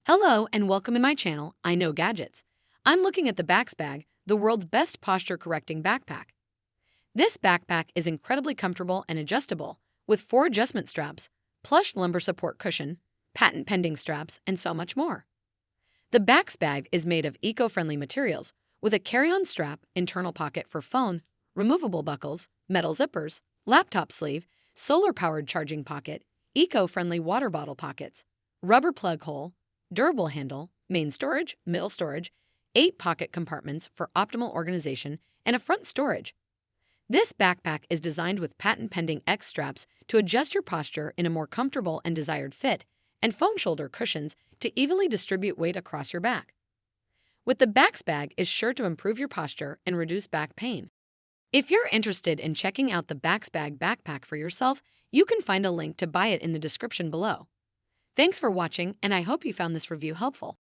Hello and welcome in my channel, I Know Gadgets. I'm looking at the Baxbag, the world's best posture-correcting backpack. This backpack is incredibly comfortable and adjustable, with 4 adjustment straps, plush lumbar support cushion, patent-pending straps, and so much more. The Baxbag is made of eco-friendly materials, with a carry-on strap, internal pocket for phone, removable buckles, metal zippers, laptop sleeve, solar-powered charging pocket, eco-friendly water bottle pockets, rubber plug hole, durable handle, main storage, middle storage, 8 pocket compartments for optimal organization, and a front storage. This backpack is designed with patent-pending X straps to adjust your posture in a more comfortable and desired fit, and foam shoulder cushions to evenly distribute weight across your back. With the Baxbag is sure to improve your posture and reduce back pain. If you're interested in checking out the Baxbag backpack for yourself, you can find a link to buy it in the description below. Thanks for watching, and I hope you found this review helpful.